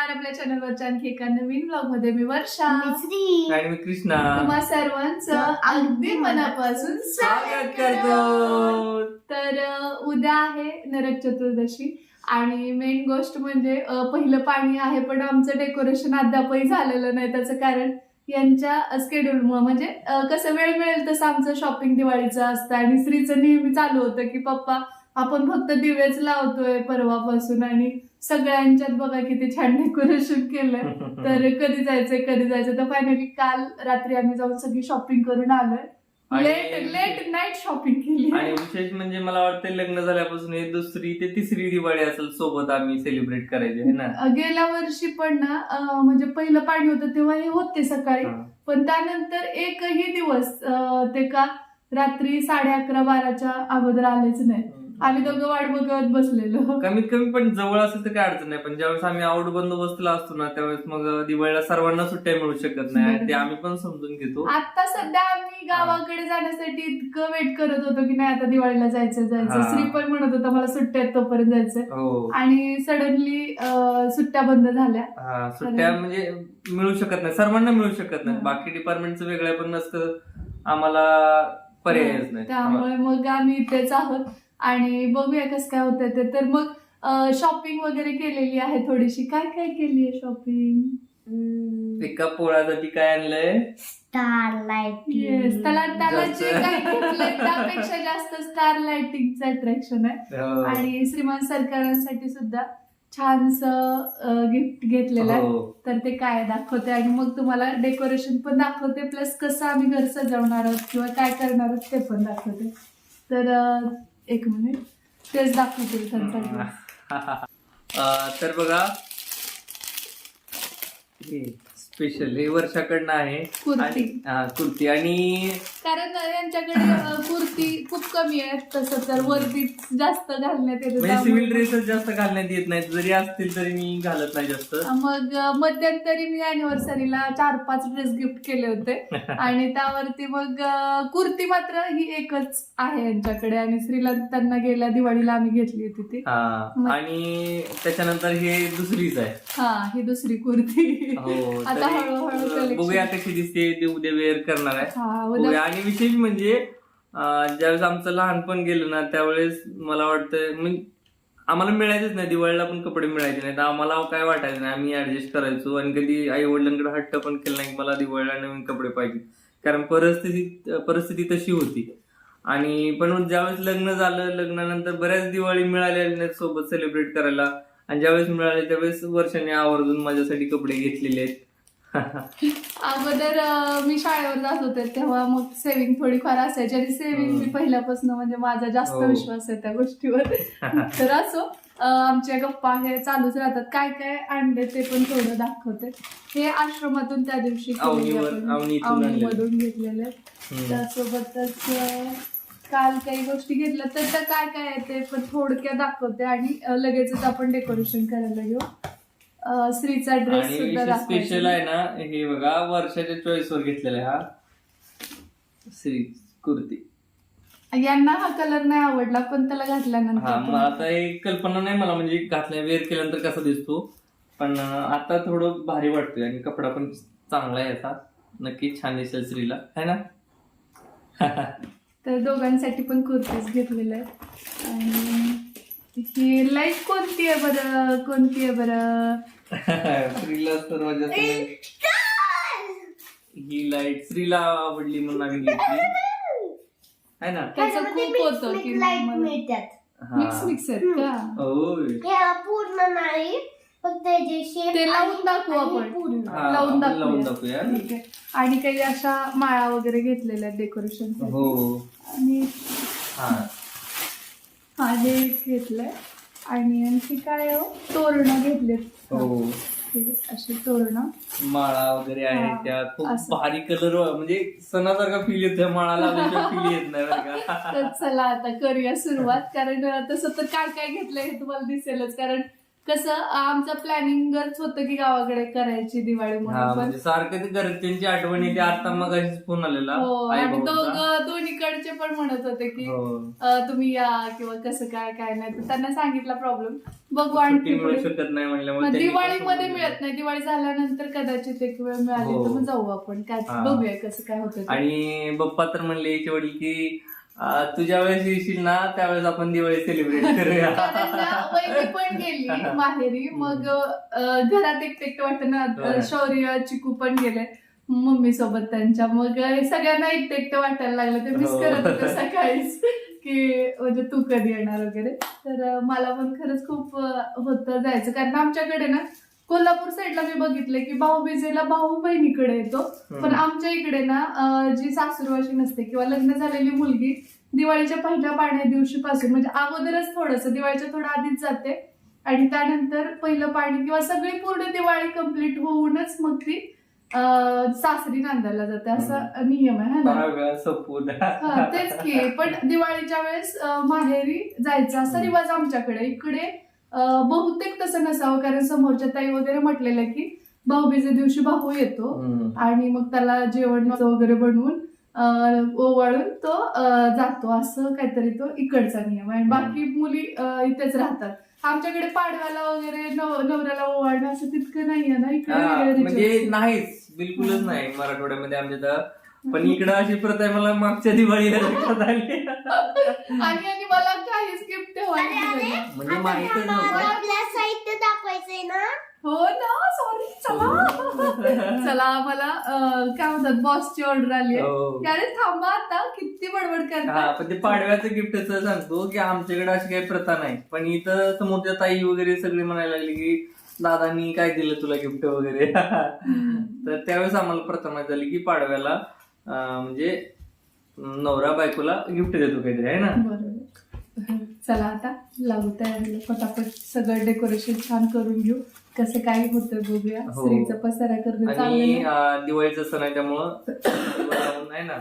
आपल्या चॅनलवरच्या आणखी एका नवीन ब्लॉग मध्ये मी वर्षा आणि मी कृष्णा तुम्हा सर्वांचं अगदी मनापासून स्वागत करतो. तर उद्या आहे नरक चतुर्दशी आणि मेन गोष्ट म्हणजे पहिलं पाणी आहे, पण आमचं डेकोरेशन अद्यापही झालेलं नाही. त्याचं कारण यांच्या स्केड्यूलमुळे, म्हणजे कसं वेळ मिळेल तसं आमचं शॉपिंग दिवाळीचं असतं आणि श्रीचं नेहमी चालू होतं की पप्पा आपण फक्त दिवेच लावतोय परवापासून आणि सगळ्यांच्यात बघा किती छान डेकोरेशन केलंय, तर कधी जायचं. तर फायनली काल रात्री आम्ही जाऊन सगळी शॉपिंग करून आलोय. लेट नाईट शॉपिंग केली. आणि विशेष म्हणजे मला वाटतं लग्न झाल्यापासून हे दुसरी ते तिसरी दिवाळी असेल सोबत आम्ही सेलिब्रेट करायचे है ना. गेल्या वर्षी पण ना म्हणजे पहिलं पाणी होतं तेव्हा हे होते सकाळी, पण त्यानंतर एकही दिवस ते का रात्री 11:30-12च्या अगोदर आलेच नाही. आम्ही दोघं वाट बघत बसलेलो. कमीत कमी पण जवळ असेल तर काय अडचण नाही, पण ज्यावेळेस आम्ही आउट बंदोबस्तला असतो ना त्यावेळेस मग दिवाळीला सर्वांना सुट्ट्या मिळू शकत नाही, ते आम्ही पण समजून घेतो. आता सध्या आम्ही गावाकडे जाण्यासाठी इतकं वेट करत होतो की नाही आता दिवाळीला जायचं. श्री पण म्हणत होता मला सुट्ट्या आहेत तोपर्यंत जायचं, आणि सडनली सुट्ट्या बंद झाल्या. सुट्ट्या म्हणजे मिळू शकत नाही, सर्वांना मिळू शकत नाही. बाकी डिपार्टमेंटचं वेगळं पण नसतं, आम्हाला पर्यायच नाही. त्यामुळे मग आम्ही इथेच आहोत आणि बघूया कसं काय होतंय ते. तर मग शॉपिंग वगैरे केलेली आहे थोडीशी. काय काय केली आहे शॉपिंग? एका पोळासाठी काय आणलंय? Star lighting. त्याला जे काही घेतलंय त्यापेक्षा जास्त स्टार लाइटिंगचं अट्रॅक्शन आहे. आणि श्रीमान सरकारांसाठी सुद्धा छानस गिफ्ट घेतलेलं आहे, तर ते काय दाखवते आणि मग तुम्हाला डेकोरेशन पण दाखवते, प्लस कसं आम्ही घर सजवणार आहोत किंवा काय करणार आहोत ते पण दाखवते. तर एक मिनिट तेच दाखवते त्यांसाठी. तर बघा स्पेशल हे वर्षाकडनं आहे कुर्ती. आणि कारण यांच्याकडे कुर्ती खूप कमी आहे, तसं तर वरती जास्त घालण्यात येते, म्हणजे सिव्हिल ड्रेसेस जास्त घालण्यात येत नाहीत, जरी असतील तरी मी घालत नाही जास्त. मग मध्यंतरी मी अॅनिव्हर्सरीला 4-5 ड्रेस गिफ्ट केले होते आणि त्यावरती मग कुर्ती मात्र ही एकच आहे यांच्याकडे, आणि श्रीला त्यांना गेल्या दिवाळीला आम्ही घेतली होती ती. आणि त्याच्यानंतर हे दुसरीच आहे. ही दुसरी कुर्ती. आता हळूहळू बघूया कशी दिसते, ते उद्या वेअर करणार आहे. आणि विशेष म्हणजे ज्यावेळेस आमचं लहानपण गेलं ना त्यावेळेस मला वाटतं आम्हाला मिळायचंच नाही, दिवाळीला पण कपडे मिळायचे नाही, तर आम्हाला काय वाटायचं नाही, आम्ही ऍडजस्ट करायचो. आणि कधी आई वडिलांकडे हट्ट पण केला नाही की मला दिवाळीला नवीन कपडे पाहिजे, कारण परिस्थिती तशी होती. आणि पण ज्यावेळेस लग्न झालं, लग्नानंतर बऱ्याच दिवाळी मिळाल्या सोबत सेलिब्रेट करायला, आणि ज्यावेळेस मिळाले त्यावेळेस वर्षाने आवर्जून माझ्यासाठी कपडे घेतलेले आहेत. अगोदर मी शाळेवर जात होते तेव्हा मग सेव्हिंग थोडीफार असायची, आणि सेव्हिंग मी पहिल्यापासून म्हणजे माझा जास्त विश्वास आहे त्या गोष्टीवर. तर असो, आमच्या गप्पा हे चालूच राहतात. काय काय आणले ते पण थोडं दाखवते. हे आश्रमातून त्या दिवशी आवणीमधून घेतलेले, त्यासोबतच काल काही गोष्टी घेतल्या, तर त्या काय काय आहे ते पण थोडक्यात दाखवते आणि लगेचच आपण डेकोरेशन करायला घेऊ. श्रीचा ड्रेस सुद्धा स्पेशल आहे ना, हे बघा वर्षाच्या चॉईस वर घेतलेला आहे हा श्री कुर्ती. यांना हा कलर नाही आवडला, पण त्याला घातल्यानंतर आता एक कल्पना नाही मला, म्हणजे घातल्या वेअर केल्यानंतर कसा दिसतो, पण आता थोडं भारी वाटतोय आणि कपडा पण चांगला आहे याचा, नक्की छान दिसेल श्रीला, है ना. तर दोघांसाठी पण कुर्तीज घेतलेल्या आहेत. आणि ही लाईट कोणती आहे बरं? श्रीला सर्वात जास्त ही लाईट श्रीला आवडली म्हणून आम्ही घेतली, है ना. त्याचं खूप होतं की मिक्स आहेत का. पूर्ण नाही, फक्त ते लावून दाखवू आपण, लावून दाखवूया. ठीक आहे. आणि काही अशा माळा वगैरे घेतलेल्या आहेत डेकोरेशन. आणि हे घेतलंय आणि आणखी काय तोरणं घेतलेत हो अशी तोरणं माळा वगैरे आहे हा, त्या खूप असं. भारी कलर म्हणजे सणासारखा फील येतोय माळा लावल्याशिवाय फील येत नाही बरं का. तर चला आता करूया सुरुवात. कारण तसं तर काय काय घेतलंय हे तुम्हाला दिसेलच. कारण कसं आमचं प्लॅनिंगच होतं की गावाकडे करायची दिवाळी हा म्हणून. पण म्हणजे सारखं ते घरच्यांची आठवण येते. आता मग फोन आलेला हो आई आणि भाऊचा. दोन्हीकडचे पण म्हणत होते की हो. तुम्ही या किंवा कसं काय काय नाही. तर त्यांना सांगितला प्रॉब्लेम बघू सुट्टी आणखी मिळू पुढे. शकत नाही मग म्हणल्यामुळे त्यांनी दिवाळीमध्ये पण मिळत नाही. दिवाळी झाल्यानंतर कदाचित एक वेळ मिळाली हो. तर मग जाऊ आपण काय हा. बघूया कसं काय होतं ते. आणि पप्पा तर म्हणले याचे वडील की तुझ्या वेळेस येशील ना त्यावेळेस आपण दिवाळी सेलिब्रेट करूया. कारण ना वहिनी पण गेली माहेरी. मग घरात एकटं वाटतं ना. शौर्य चिकू पण गेले मम्मी सोबत त्यांच्या. मग सगळ्यांना एकटं वाटायला लागलं. ते मिस हो. करत होते सकाळीच की म्हणजे तू कधी येणार वगैरे. तर मला पण खरंच खूप होतं जायचं. कारण आमच्याकडे ना कोल्हापूर साईडला मी बघितलंय की भाऊबीजेला भाऊ बहिणीकडे येतो. पण आमच्या इकडे ना जी सासूरवाशी नसते किंवा लग्न झालेली मुलगी दिवाळीच्या पहिल्या पाण्या दिवशीपासून म्हणजे अगोदरच थोडंसं दिवाळीच्या थोडं आधीच जाते. आणि त्यानंतर पहिलं पाणी किंवा सगळी पूर्ण दिवाळी कंप्लीट होऊनच मग ती सासरी नांदायला जाते. असा नियम आहे हा. तेच की. पण दिवाळीच्या वेळेस माहेरी जायचं असा रिवाज आमच्याकडे. इकडे बहुतेक तसं नसावं. कारण समोरच्या ताई वगैरे म्हटलेलं की भाऊबीजे दिवशी भाऊ येतो आणि मग त्याला जेवण वगैरे बनवून ओवाळून तो जातो. असं काहीतरी तो इकडचा नियम आहे. बाकी मुली इथेच राहतात. आमच्याकडे पाडव्याला वगैरे नवऱ्याला ओवाळणं असं तितकं नाहीये ना इकडे. म्हणजे नाहीच बिलकुलच नाही मराठवाड्यामध्ये आमच्या तर. पण इकडं अशी प्रथा आहे मला मागच्या दिवाळीला लक्षात आली. आणि मला काहीच गिफ्ट म्हणजे माहितच नव्हतं. आपल्या साहित्य दाखवायचंय ना. हो ना. सॉरी. चला मला काय म्हणतात बॉसची ऑर्डर आली आहे. अरे थांबा आता किती बडबड करता. पण ते पाडव्याचं गिफ्ट सांगतो की आमच्याकडे अशी काही प्रथा नाही. पण इथं समोरच्या ताई वगैरे सगळे म्हणायला लागले की दादानी काय दिलं तुला गिफ्ट वगैरे. तर त्यावेळेस आम्हाला प्रथा माहित झाली की पाडव्याला म्हणजे नवरा बायकोला गिफ्ट देतो काहीतरी आहे ना. बरोबर. चला आता लागू तयारीला पटापट सगळं डेकोरेशन छान करून घेऊ. कसं काय होतं बघूया. स्त्रीचा पसारा करणं आणि दिवाळीचा सण आहे त्यामुळं आहे ना.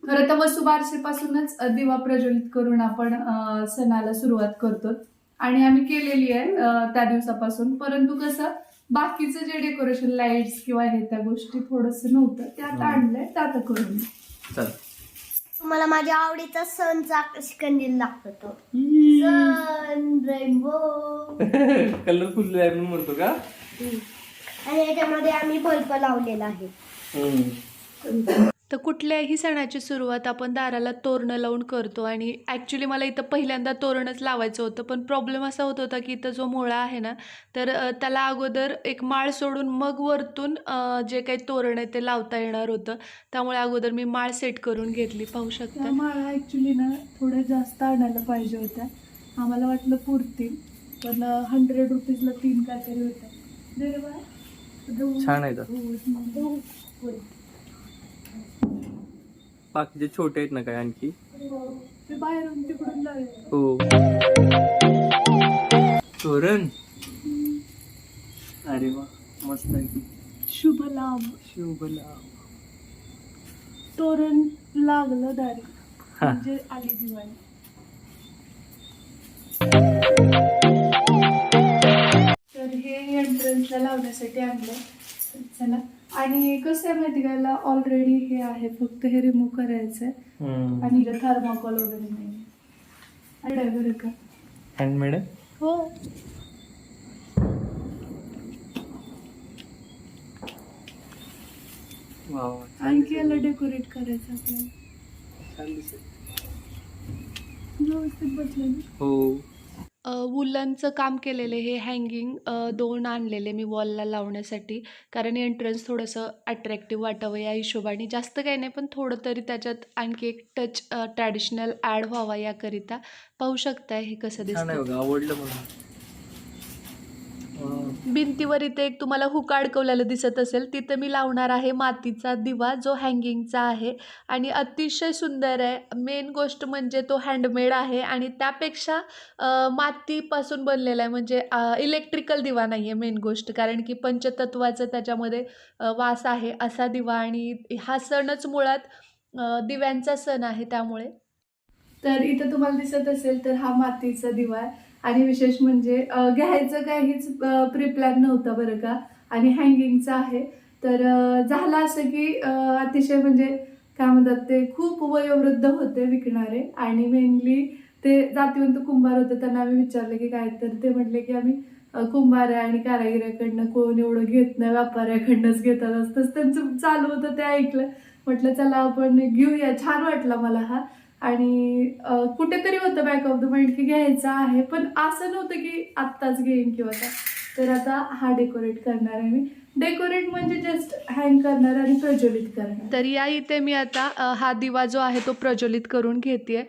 खरं तर वसुबारसेपासूनच दिवा प्रज्वलित करून आपण सणाला सुरुवात करतो. आणि आम्ही केलेली आहे त्या दिवसापासून. परंतु कसं बाकीचं जे डेकोरेशन लाईट्स किंवा हे त्या गोष्टी थोडस नव्हतं ते आता आणलंय ते आता करून. चल मला माझ्या आवडीचा सणचा कंदील दाखवतो. सन रेनबो कलरफुल म्हणतो का. आणि याच्यामध्ये आम्ही बल्ब लावलेला आहे. तर कुठल्याही सणाची सुरुवात आपण दाराला तोरणं लावून करतो. आणि ॲक्च्युली मला इथं पहिल्यांदा तोरणच लावायचं होतं. पण प्रॉब्लेम असा होत होता की इथं जो मुळा आहे ना तर त्याला अगोदर एक माळ सोडून मग वरतून जे काही तोरण आहे ते लावता येणार होतं. त्यामुळे अगोदर मी माळ सेट करून घेतली. पाहू शकता. माळा ॲक्च्युली ना थोड्या जास्त आणायला पाहिजे होत्या. आम्हाला वाटलं पुरतील पण 100 रुपीजला 3 काहीतरी होत्या. छान आहे बाकीचे छोटे आहेत ना काय आणखी. ते बाहेरून तिकडून लावले. हो तोरण. अरे वा मस्त आहे. शुभ लाभ. शुभ लाभ. तोरण लागलं दारी म्हणजे आली दिवाळी. तर हे एंट्रन्सला लावण्यासाठी आणलं. चला. आणि कसं आहे माहिती का ऑलरेडी हे आहे फक्त हे रिमूव्ह करायचंय. आणि थर्माकोल वगैरे नाही बरं का. हँडमेड हो. आणखी याला डेकोरेट करायचं आपल्याला. व्यवस्थित बसलं. हो. वुलनचं काम केलेले हे हँगिंग 2 आणलेले मी वॉलला लावण्यासाठी. कारण एंट्रन्स थोडंसं अट्रॅक्टिव्ह वाटावं या हिशोबाने. जास्त काही नाही पण थोडं तरी त्याच्यात आणखी एक टच ट्रॅडिशनल ॲड व्हावा याकरिता. पाहू शकताय हे कसं दिसतं. आवडलं मला. भिंतीवर इथे एक तुम्हाला हुक अडकवलेलं दिसत असेल, तिथं मी लावणार आहे मातीचा दिवा जो हँगिंगचा आहे आणि अतिशय सुंदर आहे. मेन गोष्ट म्हणजे तो हँडमेड आहे आणि त्यापेक्षा मातीपासून बनलेला आहे, म्हणजे इलेक्ट्रिकल दिवा नाही आहे मेन गोष्ट, कारण की पंचतत्वाचं त्याच्यामध्ये वास आहे असा दिवा आणि हा सणच मुळात दिव्यांचा सण आहे त्यामुळे. तर इथं तुम्हाला दिसत असेल तर हा मातीचा दिवा आहे आणि विशेष म्हणजे घ्यायचं काहीच प्री प्लॅन नव्हता बरं का, आणि हँगिंगचा आहे. तर झालं असं की अतिशय म्हणजे काय म्हणतात ते खूप वयोवृद्ध होते विकणारे, आणि मेनली ते जातीवंत कुंभार होते. त्यांना आम्ही विचारलं की काय, तर ते म्हटले की आम्ही कुंभार आहे आणि कारागिराकडनं कोण एवढं घेत नाही, व्यापाऱ्याकडनंच घेतात असतंच त्यांचं चालू होतं. ते ऐकलं, म्हटलं चला आपण घेऊया. छान वाटला मला हा, आणि कुठेतरी होतं बॅक ऑफ द माइंड की घ्यायचा आहे, पण असं नव्हतं की आत्ताच घेईन किंवा काय. तर आता हा डेकोरेट करणार आहे मी. डेकोरेट म्हणजे जस्ट हँग करणार आणि प्रज्वलित करणार. तर या इथे मी आता हा दिवा जो आहे तो प्रज्वलित करून घेते.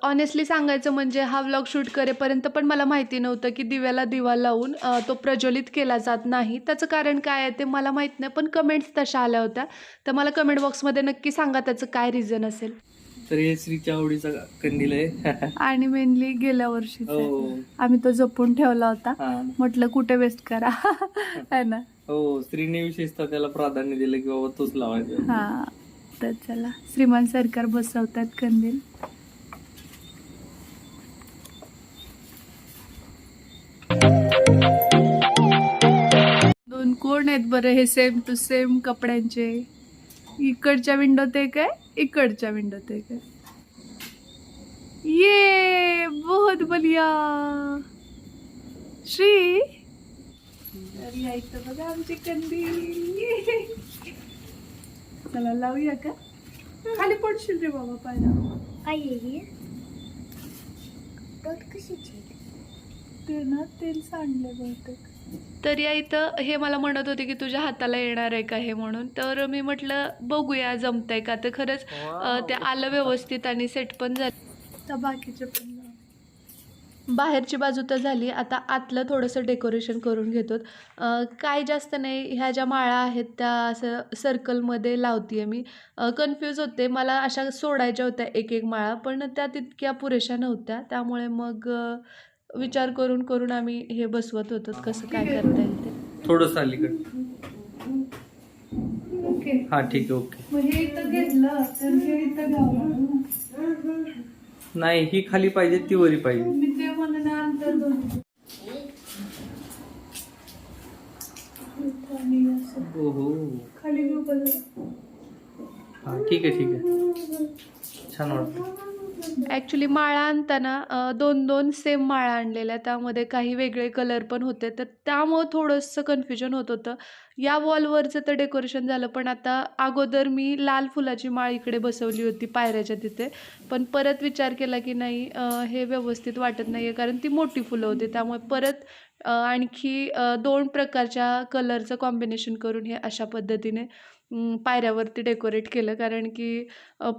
ऑनेस्टली सांगायचं म्हणजे हा व्लॉग शूट करेपर्यंत पण मला माहिती नव्हतं की दिव्याला दिवा लावून तो प्रज्वलित केला जात नाही. त्याचं कारण काय आहे ते मला माहीत नाही, पण कमेंट्स तशा आल्या होत्या. तर मला कमेंट बॉक्समध्ये नक्की सांगा त्याचं काय रिझन असेल. तर हे श्रीच्या आवडीचा कंदील आहे. आणि मेनली गेल्या वर्षी हो. आम्ही तो जपून ठेवला होता, हा. म्हटलं कुठे वेस्ट करा है ना. हो, स्त्रीने विशेषतः त्याला प्राधान्य दिलं की बाबा तोच लावायचा. हा, तर चला श्रीमान सरकार बसवतात कंदील. दोन कोण आहेत बरं हे सेम टू सेम कपड्यांचे. इकडच्या विंडोत एक आहे, इकडच्या विंडोत एक आहे. ये बहुत बढ़िया श्री. तर या इथं बघा आमची कंदील. चला लावूया का? खाली पडशील रे बाबा पायला. काय आहे कशाची? ते ना तेल सांडले बहुतेक. तर या इथं हे मला म्हणत होते की तुझ्या हाताला येणार आहे का हे म्हणून, तर मी म्हटलं बघूया जमतंय का. तर खरंच ते आलं व्यवस्थित आणि सेट पण झालं. तर बाकीचे पण लाव. बाहेरची बाजू तर झाली, आता आतलं थोडंसं डेकोरेशन करून घेतो. काय जास्त नाही, ह्या ज्या माळा आहेत त्या असं सर्कलमध्ये लावते आहे मी. कन्फ्यूज होते, मला अशा सोडायच्या होत्या एक एक माळा, पण त्या तितक्या पुरेशा नव्हत्या. त्यामुळे मग विचार करून करून आम्ही हे बसवत होतो कसं काय करता येईल ते. थोडंसं अलीकडे. ओके, हा ठीक आहे, ओके. मग हे इथं घेतलं तर हे इथं घ्यावं. नाही, ही खाली पाहिजे ती वरी पाहिजे. मी ते म्हणून अंतर दोन. ओहो, खाली घेऊ का जरा? हा ठीक आहे, ठीक आहे. छान वाटतं. ॲक्च्युली माळा आणताना दोन दोन सेम माळा आणलेल्या, त्यामध्ये काही वेगळे कलर पण होते, तर त्यामुळं थोडंसं कन्फ्युजन होत होतं. या वॉलवरचं तर डेकोरेशन झालं, पण आता अगोदर मी लाल फुलाची माळ इकडे बसवली होती पायऱ्याच्या तिथे, पण परत विचार केला की नाही हे व्यवस्थित वाटत नाही आहे, कारण ती मोठी फुलं होती. त्यामुळे परत आणखी 2 प्रकारच्या कलरचं कॉम्बिनेशन करून हे अशा पद्धतीने पायऱ्यावरती डेकोरेट केलं, कारण की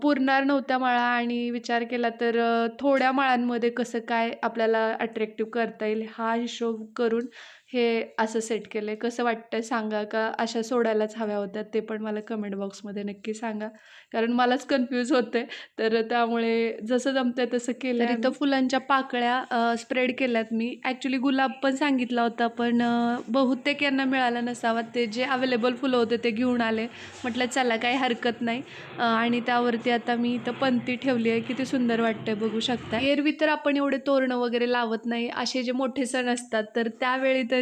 पुरणार नव्हत्या माळा आणि विचार केला तर थोड्या माळांमध्ये कसं काय आपल्याला अट्रॅक्टिव्ह करता येईल हा हिशोब करून हे असं सेट केलं आहे. कसं वाटतं सांगा, का अशा सोडायलाच हव्या होत्या ते पण मला कमेंट बॉक्समध्ये नक्की सांगा, कारण मलाच कन्फ्यूज होते. तर त्यामुळे जसं जमतंय तसं केलं. तर इथं फुलांच्या पाकळ्या स्प्रेड केल्यात मी. ॲक्च्युली गुलाब पण सांगितला होता, पण बहुतेक यांना मिळाला नसावा. ते जे अवेलेबल फुलं होते ते घेऊन आले. म्हटलं चला काही हरकत नाही. आणि त्यावरती आता मी इथं पंती ठेवली आहे. किती सुंदर वाटतंय बघू शकता. एरवी तर आपण एवढे तोरणं वगैरे लावत नाही, असे जे मोठे सण असतात तर त्यावेळी तरी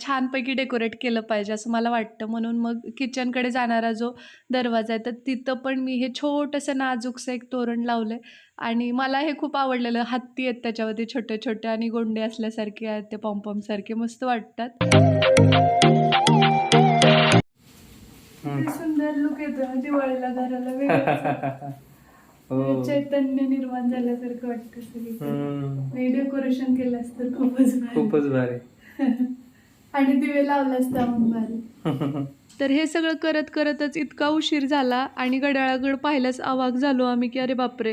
छानपैकी डेकोरेट केलं पाहिजे असं मला वाटतं. म्हणून मग किचनकडे जाणारा जो दरवाजा आहे तर तिथं पण मी हे छोटंसं नाजूकसं एक तोरण लावलंय आणि मला हे खूप आवडलेलं. हत्ती आहेत त्याच्यावरती छोटे छोटे आणि गोंडे असल्यासारखे आहेत, ते पॉम्पॉम सारखे मस्त वाटतात. सुंदर लुक येतो दिवाळीला घराला. वेगळं चैतन्य निर्माण झाल्यासारखं वाटतं सगळी. डेकोरेशन केलंस तर खूपच भारी. खूपच भारी. आणि दिवे लावलास तर मग भारी. तर हे सगळं करत करतच इतका उशीर झाला आणि घड्याळाकडे पाहिल्यास अवाक झालो आम्ही की अरे बापरे,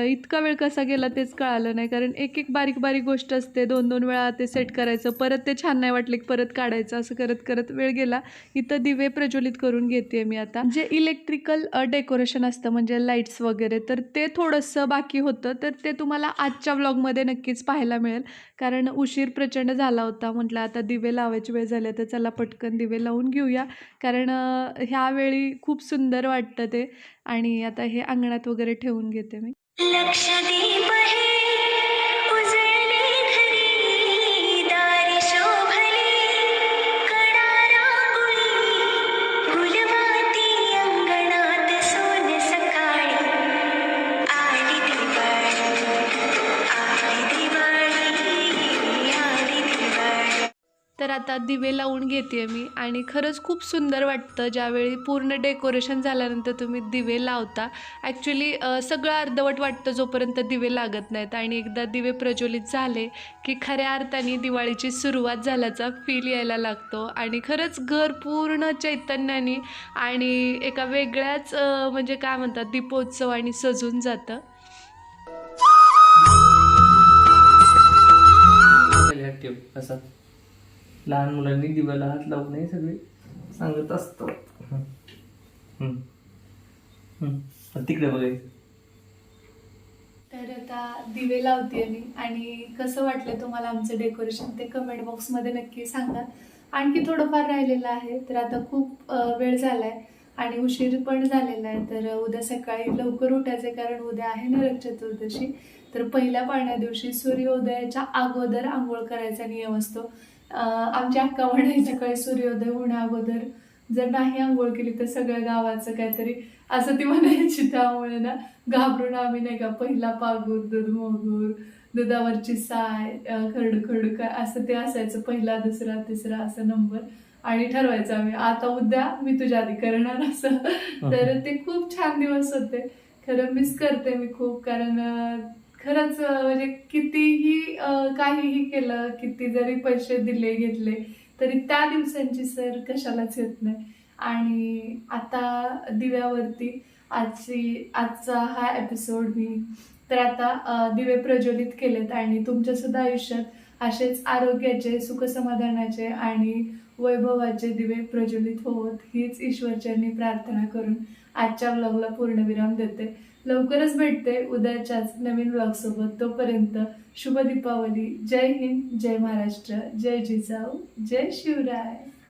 इतका वेळ कसा गेला तेच कळालं नाही. कारण एक एक बारीक बारीक गोष्ट असते, 2-2 वेळा ते सेट करायचं, परत ते छान नाही वाटले की परत काढायचं, असं करत करत वेळ गेला. इथं दिवे प्रज्वलित करून घेते मी आता. जे इलेक्ट्रिकल डेकोरेशन असतं म्हणजे लाईट्स वगैरे, तर ते थोडंसं बाकी होतं, तर ते तुम्हाला आजच्या व्लॉगमध्ये नक्कीच पाहायला मिळेल. कारण उशीर प्रचंड झाला होता. म्हटलं आता दिवे लावायची वेळ झाली तर चला पटकन दिवे लावून घेऊया. कारण ह्यावेळी खूप सुंदर वाटतं ते. आणि आता हे अंगणात वगैरे ठेवून घेते मी. लक्षदीप हे उजळले घरी, दारी शोभली कडा रांगोळी, फुलवाती अंगणात सोन सकाळी, आली दिवाळी, आली दिवाळी, आली दिवाळी. तर आता दिवे लावून घेते मी आणि खरंच खूप सुंदर वाटतं ज्यावेळी पूर्ण डेकोरेशन झाल्यानंतर तुम्ही दिवे लावता. ॲक्च्युली सगळं अर्धवट वाटतं जोपर्यंत दिवे लागत नाहीत, आणि एकदा दिवे प्रज्वलित झाले की खऱ्या अर्थाने दिवाळीची सुरुवात झाल्याचा फील यायला लागतो आणि खरंच घर पूर्ण चैतन्याने आणि एका वेगळ्याच म्हणजे काय म्हणतात दीपोत्सवाने सजून जातं. ठेव असा लहान मुलांनी दिव्याला हात लावू नये सगळे सांगत असतात. तिकडे बघायचं. तर आता दिवे लावते मी, आणि कसं वाटलं तुम्हाला आमचं डेकोरेशन ते कमेंट बॉक्समध्ये नक्की सांगा. आणखी थोडंफार राहिलेलं आहे, तर आता खूप वेळ झालाय आणि उशीर पण झालेला आहे. तर उद्या सकाळी लवकर उठायचे, कारण उद्या आहे नरक चतुर्दशी. तर पहिल्या पाळण्या दिवशी सूर्योदयाच्या अगोदर आंघोळ करायचा नियम असतो. आमची अक्का म्हणायची काय, सूर्योदय होण्या अगोदर जर नाही आंघोळ केली तर सगळ्या गावाचं काहीतरी असं ती म्हणायची. त्यामुळे ना घाबरून आम्ही नाही का पहिला पागूर, दूध मोगूर, दुधावरची साय, खरड खरड काय असं ते असायचं, पहिला दुसरा तिसरा असं नंबर, आणि ठरवायचं आम्ही आता उद्या मी तुझ्या आधी करणार असं. तर ते खूप छान दिवस होते. खरं मिस करते मी खूप, कारण खरंच म्हणजे कितीही काहीही केलं, किती जरी पैसे दिले घेतले तरी त्या दिवसांची सर कशालाच येत नाही. आणि आता दिव्यावरती आजचा हा एपिसोड मी तर आता दिवे प्रज्वलित केलेत, आणि तुमच्या सुद्धा आयुष्यात असेच आरोग्याचे, सुखसमाधानाचे आणि वैभवाचे दिवे प्रज्वलित होवोत हीच ईश्वरचरणी प्रार्थना करून आजच्या व्लॉगला पूर्णविराम देते. लवकरच भेटते उद्याच्याच नवीन व्लॉग सोबत. तोपर्यंत शुभ दीपावली. जय हिंद, जय महाराष्ट्र, जय जिजाऊ, जय शिवराय.